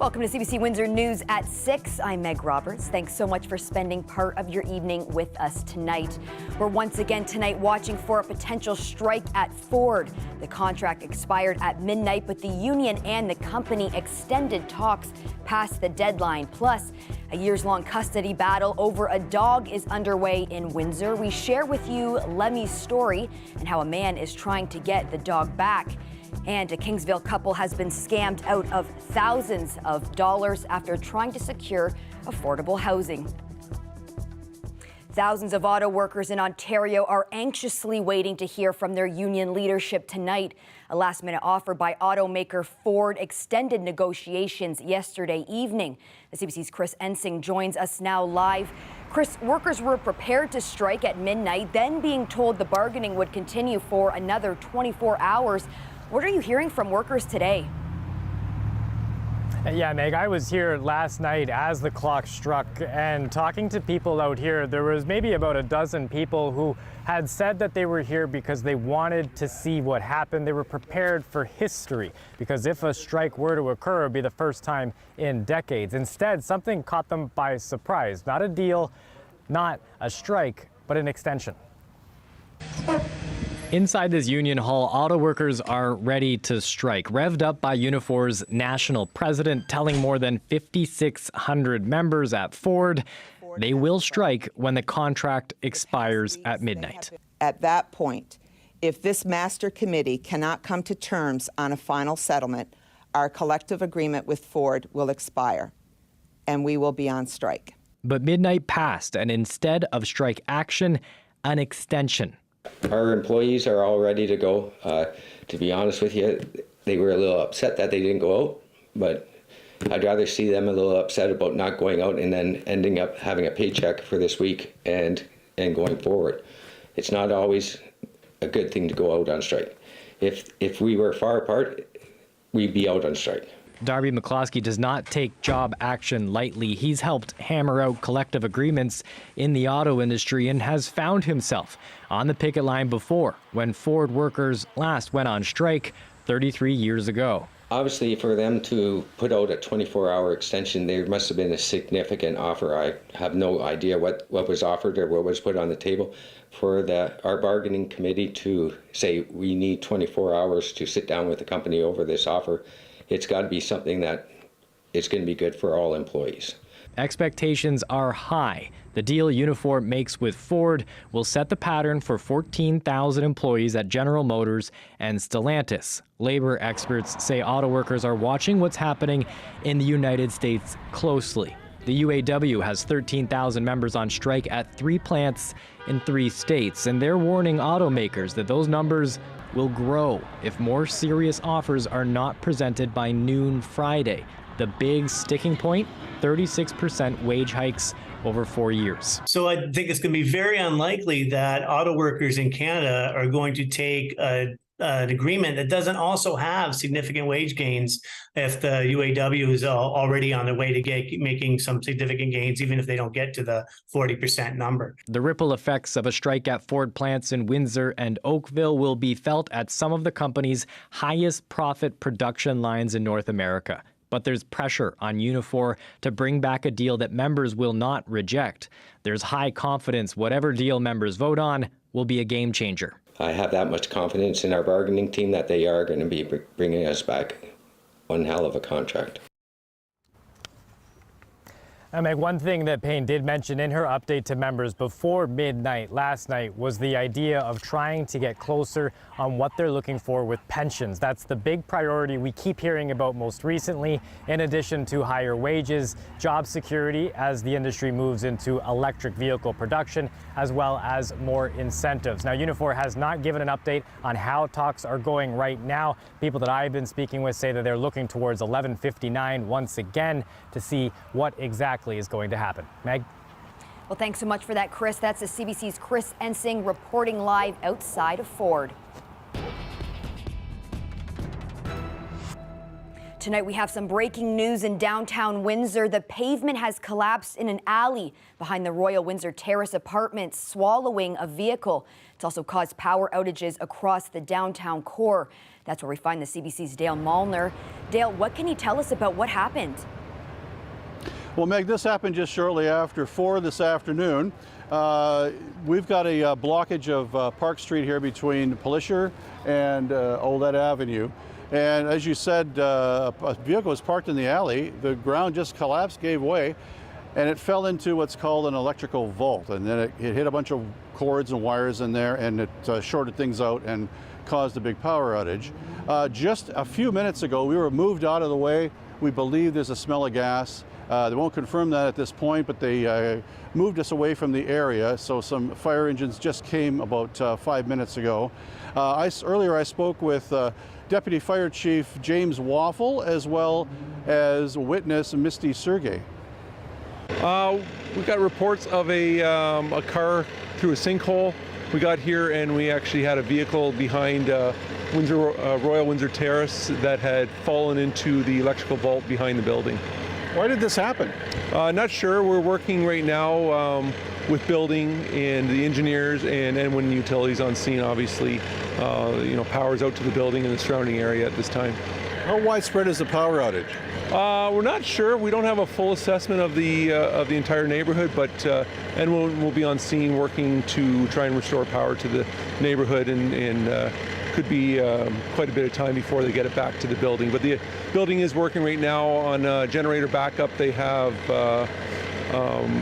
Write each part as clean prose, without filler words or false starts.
Welcome to CBC Windsor News at 6. I'm Meg Roberts. Thanks so much for spending part of your evening with us tonight. We're once again tonight watching for a potential strike at Ford. The contract expired at midnight, but the union and the company extended talks past the deadline. Plus, a years-long custody battle over a dog is underway in Windsor. We share with you Lemmy's story and how a man is trying to get the dog back. And a Kingsville couple has been scammed out of thousands of dollars after trying to secure affordable housing. Thousands of auto workers in Ontario are anxiously waiting to hear from their union leadership tonight. A last-minute offer by automaker Ford extended negotiations yesterday evening. The CBC's Chris Ensing joins us now live. Chris, workers were prepared to strike at midnight, then being told the bargaining would continue for another 24 hours. What are you hearing from workers today? Yeah, Meg, I was here last night as the clock struck, and talking to people out here, there was maybe about a dozen people who had said that they were here because they wanted to see what happened. They were prepared for history, because if a strike were to occur, it would be the first time in decades. Instead, something caught them by surprise. Not a deal, not a strike, but an extension. Inside this union hall, auto workers are ready to strike, revved up by Unifor's national president, telling more than 5,600 members at Ford they will strike when the contract expires at midnight. At that point, if this master committee cannot come to terms on a final settlement, our collective agreement with Ford will expire, and we will be on strike. But midnight passed, and instead of strike action, an extension. Our employees are all ready to go. To be honest with you, they were a little upset that they didn't go out, but I'd rather see them a little upset about not going out and then ending up having a paycheck for this week and going forward. It's not always a good thing to go out on strike. If we were far apart, we'd be out on strike. Darby McCloskey does not take job action lightly. He's helped hammer out collective agreements in the auto industry and has found himself on the picket line before when Ford workers last went on strike 33 years ago. Obviously, for them to put out a 24-hour extension, there must have been a significant offer. I have no idea what was offered or what was put on the table. For our bargaining committee to say we need 24 hours to sit down with the company over this offer, it's got to be something that is going to be good for all employees. Expectations are high. The deal Unifor makes with Ford will set the pattern for 14,000 employees at General Motors and Stellantis. Labor experts say auto workers are watching what's happening in the United States closely. The UAW has 13,000 members on strike at 3 plants in 3 states, and they're warning automakers that those numbers will grow if more serious offers are not presented by noon Friday. The big sticking point, 36% wage hikes over 4 years. So I think it's going to be very unlikely that auto workers in Canada are going to take an agreement that doesn't also have significant wage gains if the UAW is already on their way to making some significant gains, even if they don't get to the 40% number. The ripple effects of a strike at Ford plants in Windsor and Oakville will be felt at some of the company's highest profit production lines in North America. But there's pressure on Unifor to bring back a deal that members will not reject. There's high confidence whatever deal members vote on will be a game changer. I have that much confidence in our bargaining team that they are going to be bringing us back one hell of a contract. Meg, one thing that Payne did mention in her update to members before midnight last night was the idea of trying to get closer on what they're looking for with pensions. That's the big priority we keep hearing about most recently, in addition to higher wages, job security as the industry moves into electric vehicle production, as well as more incentives. Now, Unifor has not given an update on how talks are going right now. People that I've been speaking with say that they're looking towards 11:59 once again to see what exactly is going to happen. Meg? Well, thanks so much for that, Chris. That's the CBC's Chris Ensing reporting live outside of Ford. Tonight we have some breaking news in downtown Windsor. The pavement has collapsed in an alley behind the Royal Windsor Terrace apartments, swallowing a vehicle. It's also caused power outages across the downtown core. That's where we find the CBC's Dale Molnar. Dale, what can you tell us about what happened? Well, Meg, this happened just shortly after 4 this afternoon. We've got a blockage of Park Street here between Polisher and Olette Avenue. And as you said, a vehicle was parked in the alley. The ground just collapsed, gave way, and it fell into what's called an electrical vault. And then it hit a bunch of cords and wires in there, and it shorted things out and caused a big power outage. Just a few minutes ago, we were moved out of the way. We believe there's a smell of gas. They won't confirm that at this point, but they moved us away from the area. So some fire engines just came about 5 minutes ago. Earlier I spoke with Deputy Fire Chief James Waffle, as well as witness Misty Sergey. We got reports of a car through a sinkhole. We got here and we actually had a vehicle behind Royal Windsor Terrace that had fallen into the electrical vault behind the building. Why did this happen? Not sure. We're working right now with building and the engineers and when utilities on scene, obviously. Power's out to the building and the surrounding area at this time. How widespread is the power outage? We're not sure. We don't have a full assessment of the entire neighborhood, but and we'll be on scene working to try and restore power to the neighborhood, and could be quite a bit of time before they get it back to the building. But the building is working right now on generator backup. They have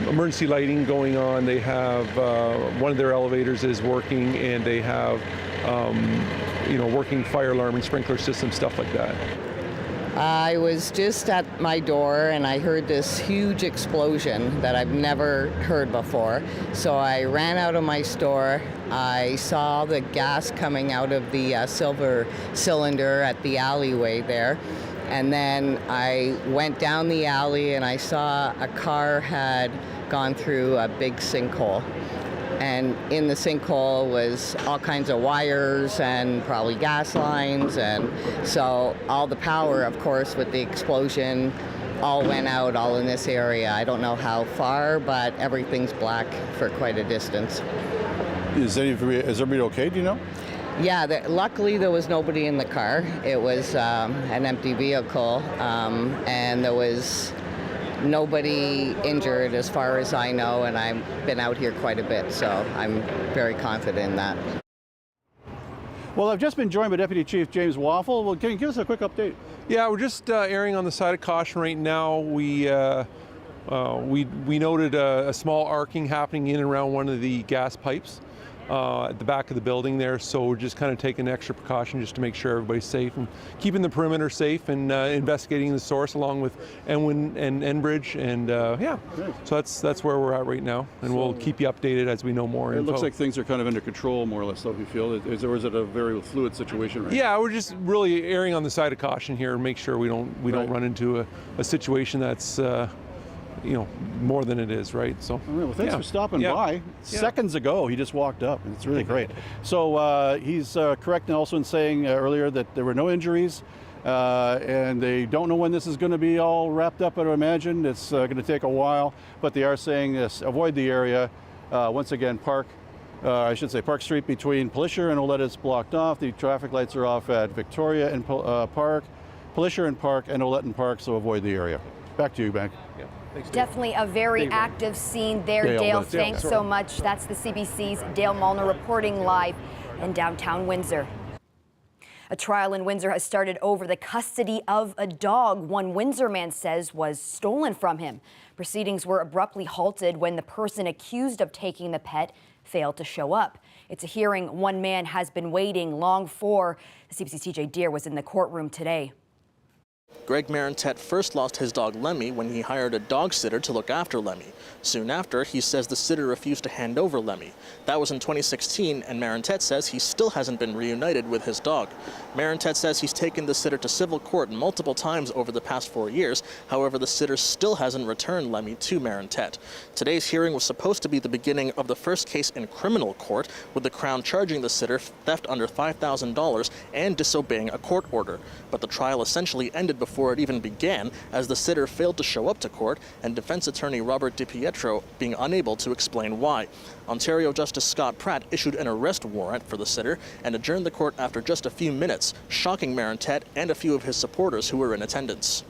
emergency lighting going on. They have one of their elevators is working, and they have working fire alarm and sprinkler system, stuff like that. I was just at my door and I heard this huge explosion that I've never heard before. So I ran out of my store. I saw the gas coming out of the silver cylinder at the alleyway there. And then I went down the alley and I saw a car had gone through a big sinkhole. And in the sinkhole was all kinds of wires and probably gas lines. And so all the power, of course, with the explosion, all went out all in this area. I don't know how far, but everything's black for quite a distance. Is everybody okay, do you know? Yeah, luckily there was nobody in the car. It was an empty vehicle, and there was nobody injured as far as I know, and I've been out here quite a bit, so I'm very confident in that. Well, I've just been joined by Deputy Chief James Waffle. Well, can you give us a quick update? Yeah, we're just erring on the side of caution right now. We noted a small arcing happening in and around one of the gas pipes at the back of the building there, so we're just kind of taking extra precaution just to make sure everybody's safe and keeping the perimeter safe and investigating the source along with Enwyn and Enbridge, and so that's where we're at right now, and we'll keep you updated as we know more. It looks like things are kind of under control, more or less, though, you feel. Or is it a very fluid situation right now? Yeah, we're just really erring on the side of caution here and make sure we don't run into a situation that's more than it is, right? So, well, thanks for stopping by. Seconds ago, he just walked up, and it's really great. So he's correct also in saying earlier that there were no injuries, and they don't know when this is going to be all wrapped up, I would imagine. It's going to take a while, but they are saying this, avoid the area. Once again, Park Street between Polisher and Olette is blocked off. The traffic lights are off at Victoria and Park, Polisher and Park, and Olette and Park, so avoid the area. Back to you, Bank. Yeah. Thanks, Definitely a very active scene there, Dale. Thanks so much. That's the CBC's Dale Molnar reporting live in downtown Windsor. A trial in Windsor has started over the custody of a dog one Windsor man says was stolen from him. Proceedings were abruptly halted when the person accused of taking the pet failed to show up. It's a hearing one man has been waiting long for. The CBC's TJ Deere was in the courtroom today. Greg Marentet first lost his dog Lemmy when he hired a dog sitter to look after Lemmy. Soon after, he says the sitter refused to hand over Lemmy. That was in 2016, and Marentet says he still hasn't been reunited with his dog. Marentet says he's taken the sitter to civil court multiple times over the past 4 years. However, the sitter still hasn't returned Lemmy to Marentet. Today's hearing was supposed to be the beginning of the first case in criminal court, with the Crown charging the sitter theft under $5,000 and disobeying a court order. But the trial essentially ended before it even began, as the sitter failed to show up to court and defense attorney Robert DiPietro being unable to explain why. Ontario Justice Scott Pratt issued an arrest warrant for the sitter and adjourned the court after just a few minutes, shocking Marentet and a few of his supporters who were in attendance.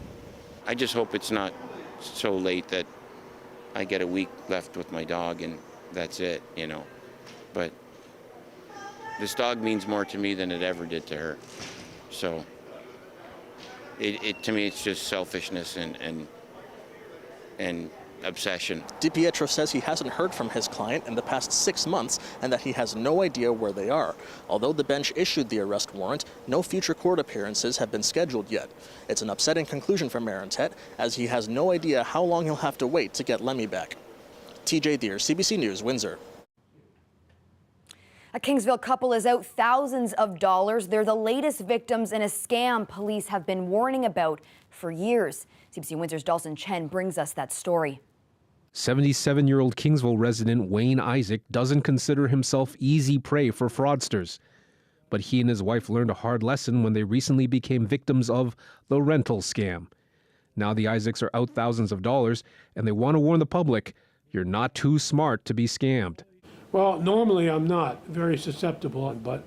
I just hope it's not so late that I get a week left with my dog and that's it, you know. But this dog means more to me than it ever did to her. So to me, it's just selfishness and obsession. DiPietro says he hasn't heard from his client in the past 6 months and that he has no idea where they are. Although the bench issued the arrest warrant, no future court appearances have been scheduled yet. It's an upsetting conclusion for Marentet, as he has no idea how long he'll have to wait to get Lemmy back. TJ Deere, CBC News, Windsor. A Kingsville couple is out thousands of dollars. They're the latest victims in a scam police have been warning about for years. CBC Windsor's Dalton Chen brings us that story. 77-year-old Kingsville resident Wayne Isaac doesn't consider himself easy prey for fraudsters. But he and his wife learned a hard lesson when they recently became victims of the rental scam. Now the Isaacs are out thousands of dollars, and they want to warn the public, you're not too smart to be scammed. Well, normally I'm not very susceptible, but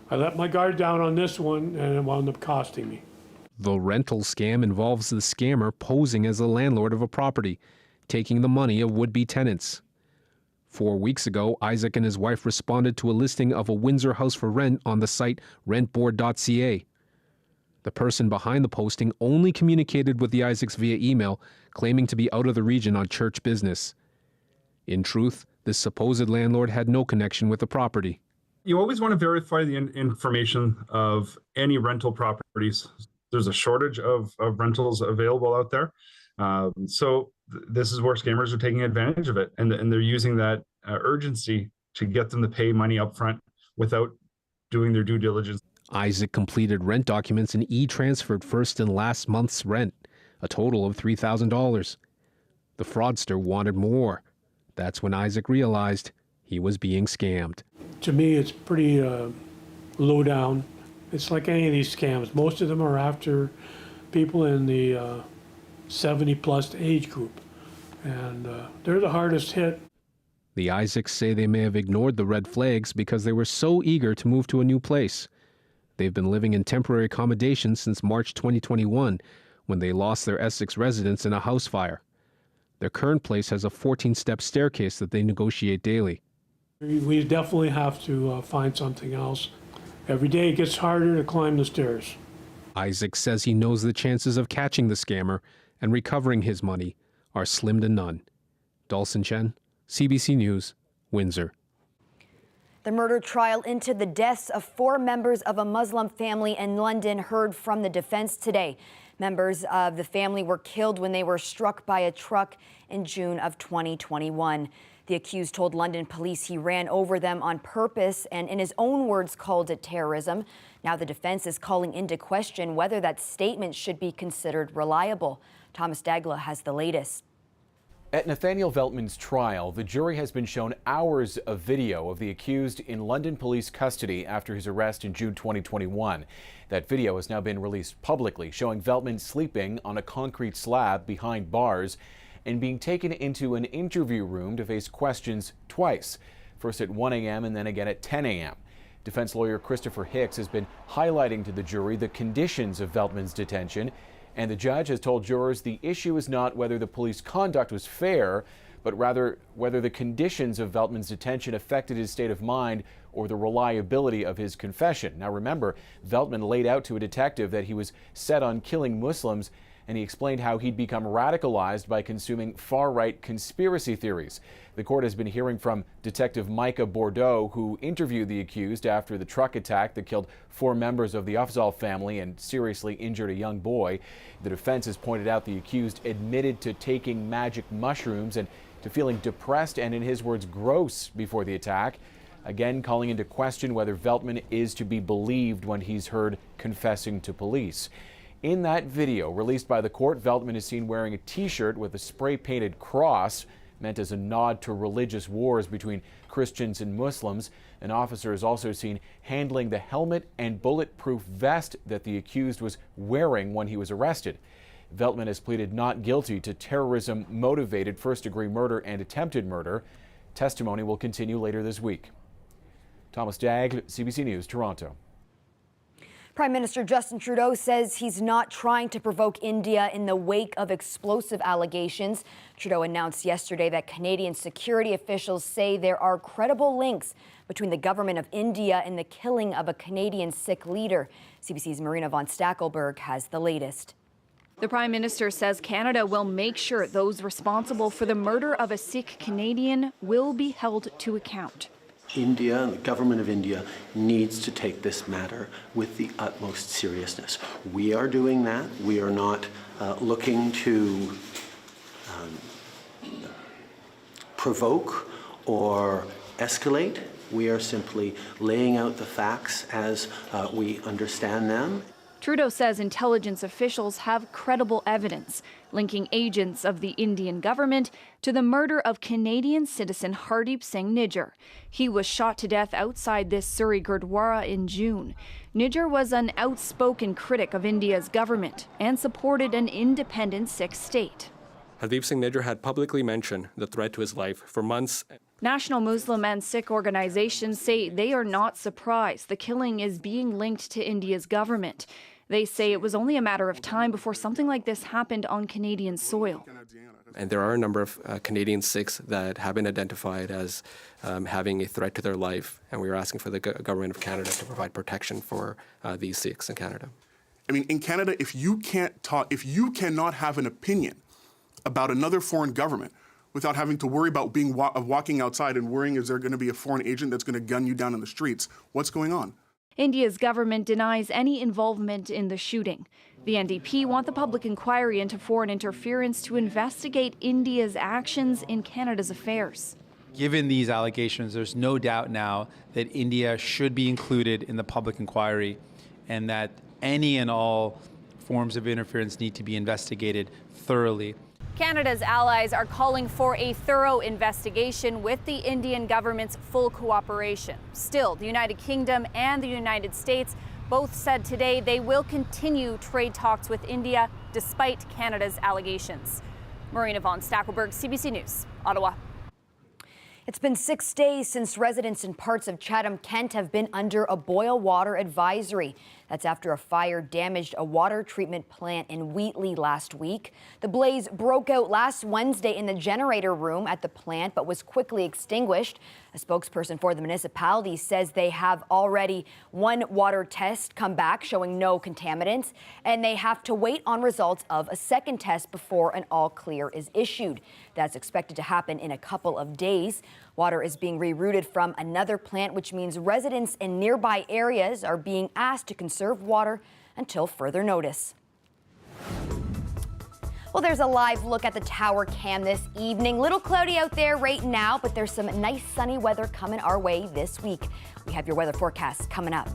I let my guard down on this one and it wound up costing me. The rental scam involves the scammer posing as the landlord of a property, taking the money of would-be tenants. 4 weeks ago, Isaac and his wife responded to a listing of a Windsor house for rent on the site rentboard.ca. The person behind the posting only communicated with the Isaacs via email, claiming to be out of the region on church business. In truth, this supposed landlord had no connection with the property. You always want to verify the information of any rental properties. There's a shortage of rentals available out there. This is where scammers are taking advantage of it. And they're using that urgency to get them to pay money up front without doing their due diligence. Isaac completed rent documents and e-transferred first and last month's rent, a total of $3,000. The fraudster wanted more. That's when Isaac realized he was being scammed. To me, it's pretty low down. It's like any of these scams. Most of them are after people in the 70-plus age group, and they're the hardest hit. The Isaacs say they may have ignored the red flags because they were so eager to move to a new place. They've been living in temporary accommodation since March 2021, when they lost their Essex residence in a house fire. Their current place has a 14-step staircase that they negotiate daily. We definitely have to find something else. Every day it gets harder to climb the stairs. Isaac says he knows the chances of catching the scammer and recovering his money are slim to none. Dalton Chen, CBC News, Windsor. The murder trial into the deaths of 4 members of a Muslim family in London heard from the defense today. Members of the family were killed when they were struck by a truck in June of 2021. The accused told London police he ran over them on purpose and, in his own words, called it terrorism. Now the defense is calling into question whether that statement should be considered reliable. Thomas Dagla has the latest. At Nathaniel Veltman's trial, the jury has been shown hours of video of the accused in London police custody after his arrest in June 2021. That video has now been released publicly, showing Veltman sleeping on a concrete slab behind bars and being taken into an interview room to face questions twice, first at 1 a.m. and then again at 10 a.m. Defense lawyer Christopher Hicks has been highlighting to the jury the conditions of Veltman's detention, and the judge has told jurors the issue is not whether the police conduct was fair, but rather whether the conditions of Veltman's detention affected his state of mind or the reliability of his confession. Now remember, Veltman laid out to a detective that he was set on killing Muslims, and he explained how he'd become radicalized by consuming far-right conspiracy theories. The court has been hearing from Detective Micah Bordeaux, who interviewed the accused after the truck attack that killed 4 members of the Afzal family and seriously injured a young boy. The defense has pointed out the accused admitted to taking magic mushrooms and to feeling depressed and, in his words, gross before the attack, again calling into question whether Veltman is to be believed when he's heard confessing to police. In that video released by the court, Veltman is seen wearing a t-shirt with a spray-painted cross, meant as a nod to religious wars between Christians and Muslims. An officer is also seen handling the helmet and bulletproof vest that the accused was wearing when he was arrested. Veltman has pleaded not guilty to terrorism-motivated first-degree murder and attempted murder. Testimony will continue later this week. Thomas Daigle, CBC News, Toronto. Prime Minister Justin Trudeau says he's not trying to provoke India in the wake of explosive allegations. Trudeau announced yesterday that Canadian security officials say there are credible links between the government of India and the killing of a Canadian Sikh leader. CBC's Marina von Stackelberg has the latest. The Prime Minister says Canada will make sure those responsible for the murder of a Sikh Canadian will be held to account. India and the government of India needs to take this matter with the utmost seriousness. We are doing that. We are not looking to provoke or escalate. We are simply laying out the facts as we understand them. Trudeau says intelligence officials have credible evidence linking agents of the Indian government to the murder of Canadian citizen Hardeep Singh Nijjar. He was shot to death outside this Surrey Gurdwara in June. Nijjar was an outspoken critic of India's government and supported an independent Sikh state. Hardeep Singh Nijjar had publicly mentioned the threat to his life for months. National Muslim and Sikh organizations say they are not surprised the killing is being linked to India's government. They say it was only a matter of time before something like this happened on Canadian soil. And there are a number of Canadian Sikhs that have been identified as having a threat to their life, and we are asking for the government of Canada to provide protection for these Sikhs in Canada. I mean, in Canada, if you cannot have an opinion about another foreign government without having to worry about walking outside and worrying is there going to be a foreign agent that's going to gun you down in the streets, what's going on? India's government denies any involvement in the shooting. The NDP want the public inquiry into foreign interference to investigate India's actions in Canada's affairs. Given these allegations, there's no doubt now that India should be included in the public inquiry and that any and all forms of interference need to be investigated thoroughly. Canada's allies are calling for a thorough investigation with the Indian government's full cooperation. Still, the United Kingdom and the United States both said today they will continue trade talks with India despite Canada's allegations. Marina von Stackelberg, CBC News, Ottawa. It's been 6 days since residents in parts of Chatham, Kent have been under a boil water advisory. That's after a fire damaged a water treatment plant in Wheatley last week. The blaze broke out last Wednesday in the generator room at the plant, but was quickly extinguished. A spokesperson for the municipality says they have already one water test come back showing no contaminants, and they have to wait on results of a second test before an all clear is issued. That's expected to happen in a couple of days. Water is being rerouted from another plant, which means residents in nearby areas are being asked to conserve water until further notice. Well, there's a live look at the tower cam this evening. Little cloudy out there right now, but there's some nice sunny weather coming our way this week. We have your weather forecast coming up.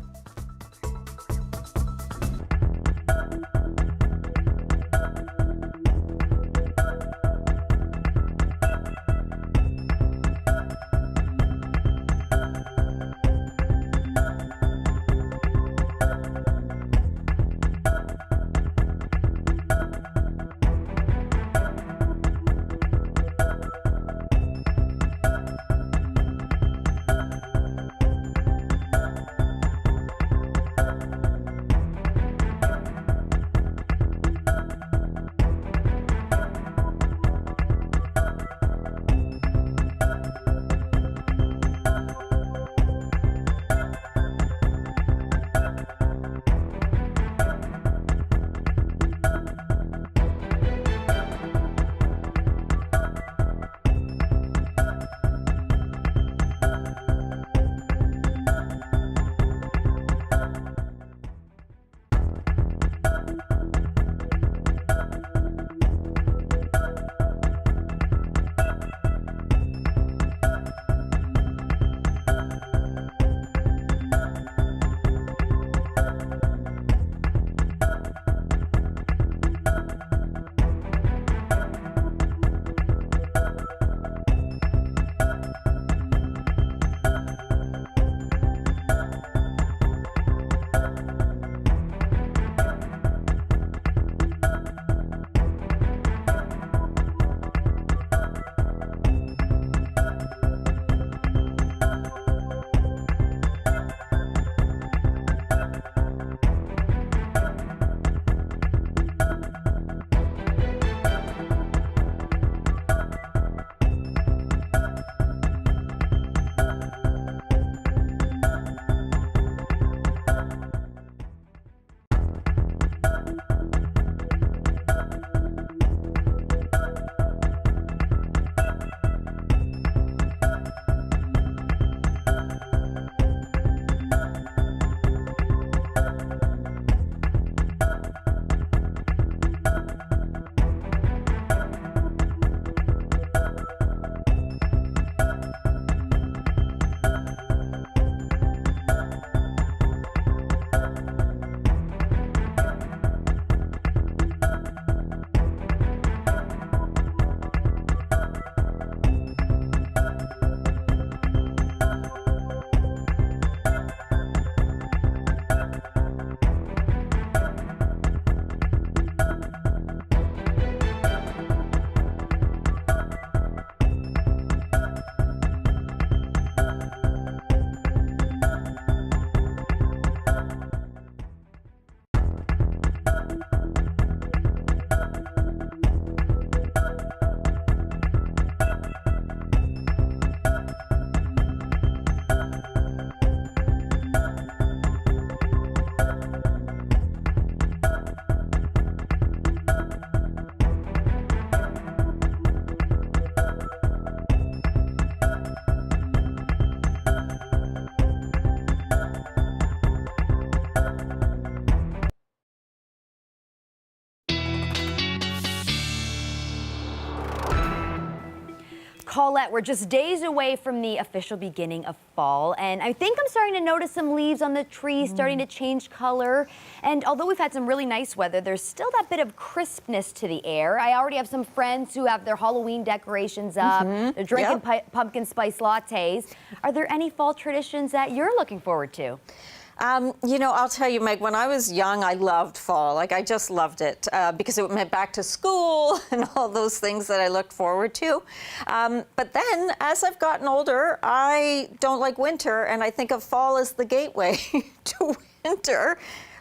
Colette, we're just days away from the official beginning of fall, and I think I'm starting to notice some leaves on the trees starting to change color. And although we've had some really nice weather, there's still that bit of crispness to the air. I already have some friends who have their Halloween decorations up. They're drinking pumpkin spice lattes. Are there any fall traditions that you're looking forward to? You know, I'll tell you, Meg, when I was young, I loved fall. Like, I just loved it because it meant back to school and all those things that I looked forward to. But then, as I've gotten older, I don't like winter, and I think of fall as the gateway to winter,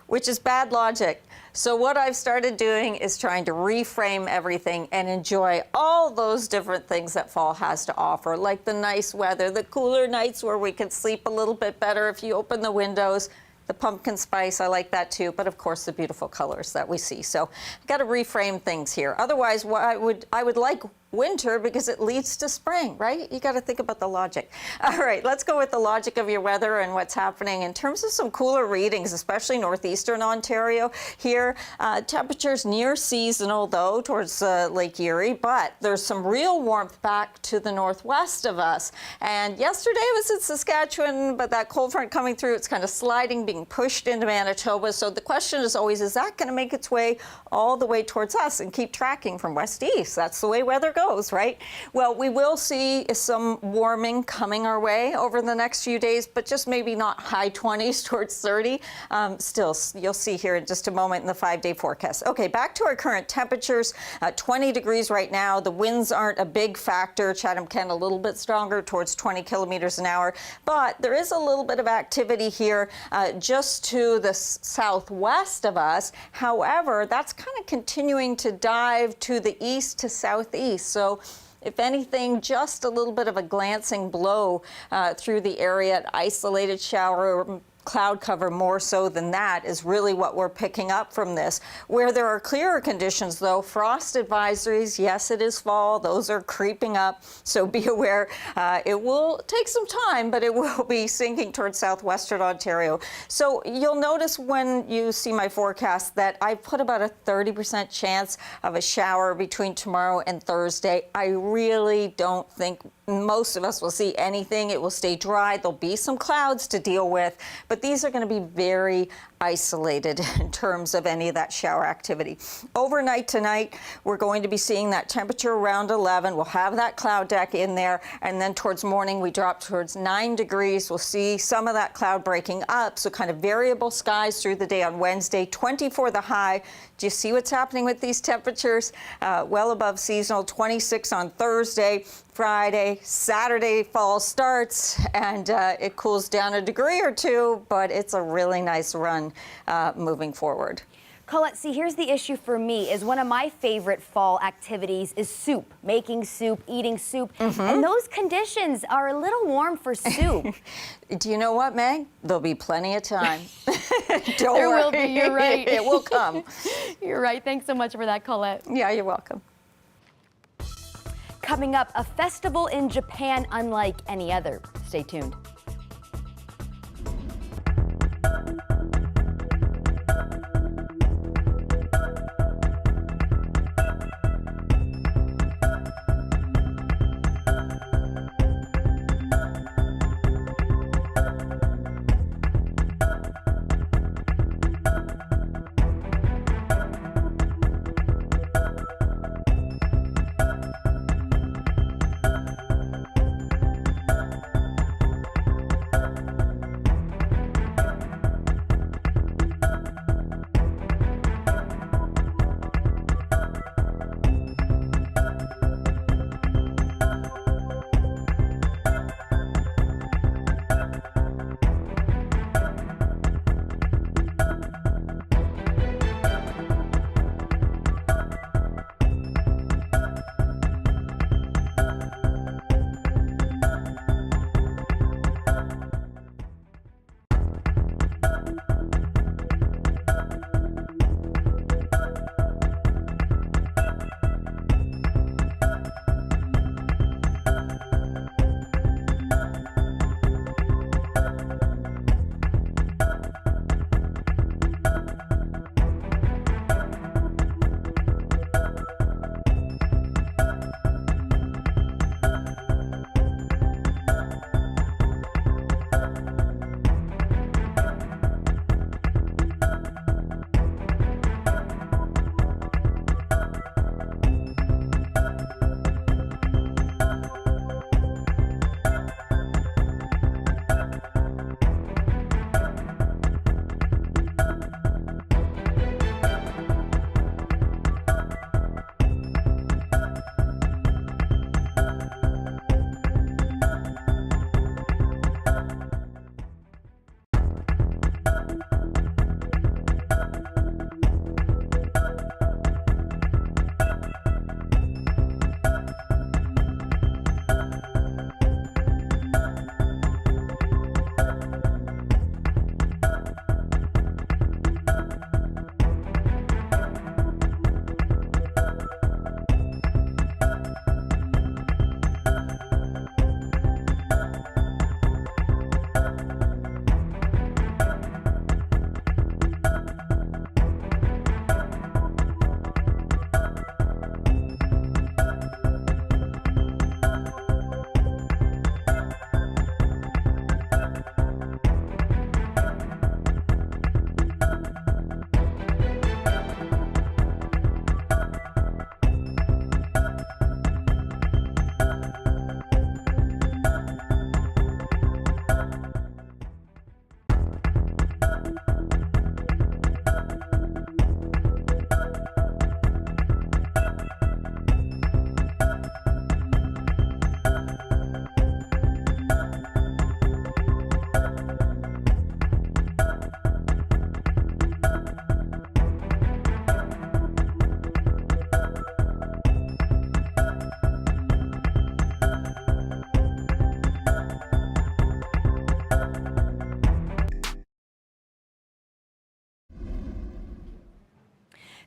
which is bad logic. So what I've started doing is trying to reframe everything and enjoy all those different things that fall has to offer, like the nice weather, the cooler nights where we can sleep a little bit better if you open the windows, the pumpkin spice, I like that too, but of course the beautiful colors that we see. So I've got to reframe things here. Otherwise, I would like winter because it leads to spring, right? You got to think about the logic. All right, let's go with the logic of your weather and what's happening in terms of some cooler readings, especially northeastern Ontario here. Temperatures near seasonal though towards Lake Erie, but there's some real warmth back to the northwest of us. And yesterday was in Saskatchewan, but that cold front coming through, it's kind of sliding, being pushed into Manitoba. So the question is always, is that going to make its way all the way towards us and keep tracking from west to east? That's the way weather goes, right? Well, we will see some warming coming our way over the next few days, but just maybe not high 20s towards 30. Still, you'll see here in just a moment in the 5-day forecast. Okay, back to our current temperatures. 20 degrees right now. The winds aren't a big factor. Chatham-Kent a little bit stronger towards 20 kilometers an hour, but there is a little bit of activity here just to the southwest of us. However, that's kind of continuing to dive to the east to southeast. So if anything, just a little bit of a glancing blow through the area, isolated shower, cloud cover more so than that is really what we're picking up from this. Where there are clearer conditions, though, frost advisories, yes, it is fall. Those are creeping up, so be aware. It will take some time, but it will be sinking towards southwestern Ontario. So you'll notice when you see my forecast that I put about a 30% chance of a shower between tomorrow and Thursday. I really don't think most of us will see anything. It will stay dry. There'll be some clouds to deal with, but these are going to be very isolated in terms of any of that shower activity. Overnight tonight, we're going to be seeing that temperature around 11. We'll have that cloud deck in there, and then towards morning, we drop towards 9 degrees. We'll see some of that cloud breaking up, so kind of variable skies through the day on Wednesday. 20 for the high. Do you see what's happening with these temperatures? Well above seasonal. 26 on Thursday. Friday, Saturday, fall starts, and it cools down a degree or two, but it's a really nice run moving forward. Colette, see, here's the issue for me, is one of my favorite fall activities is soup, making soup, eating soup, and those conditions are a little warm for soup. Do you know what, Meg? There'll be plenty of time. Don't worry. Will be, you're right. It will come. You're right. Thanks so much for that, Colette. Yeah, you're welcome. Coming up, a festival in Japan unlike any other. Stay tuned.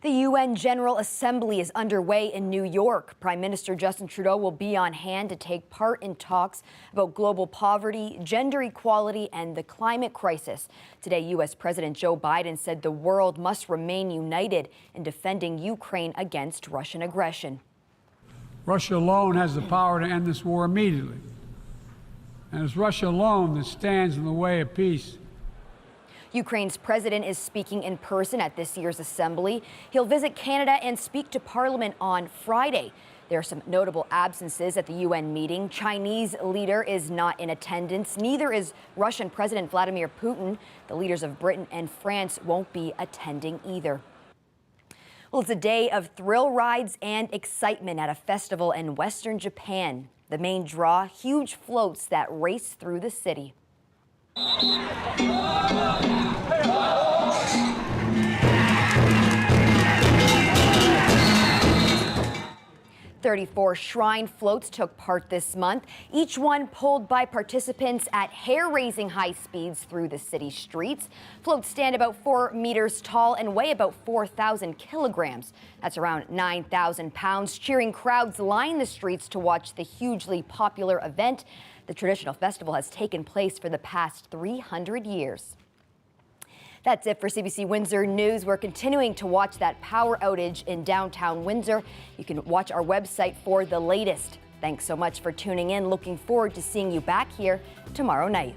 The UN General Assembly is underway in New York. Prime Minister Justin Trudeau will be on hand to take part in talks about global poverty, gender equality, and the climate crisis. Today, U.S. President Joe Biden said the world must remain united in defending Ukraine against Russian aggression. Russia alone has the power to end this war immediately. And it's Russia alone that stands in the way of peace. Ukraine's president is speaking in person at this year's assembly. He'll visit Canada and speak to Parliament on Friday. There are some notable absences at the UN meeting. Chinese leader is not in attendance. Neither is Russian President Vladimir Putin. The leaders of Britain and France won't be attending either. Well, it's a day of thrill rides and excitement at a festival in Western Japan. The main draw, huge floats that race through the city. 34 shrine floats took part this month, each one pulled by participants at hair-raising high speeds through the city streets. Floats stand about 4 meters tall and weigh about 4,000 kilograms. That's around 9,000 pounds. Cheering crowds line the streets to watch the hugely popular event. The traditional festival has taken place for the past 300 years. That's it for CBC Windsor News. We're continuing to watch that power outage in downtown Windsor. You can watch our website for the latest. Thanks so much for tuning in. Looking forward to seeing you back here tomorrow night.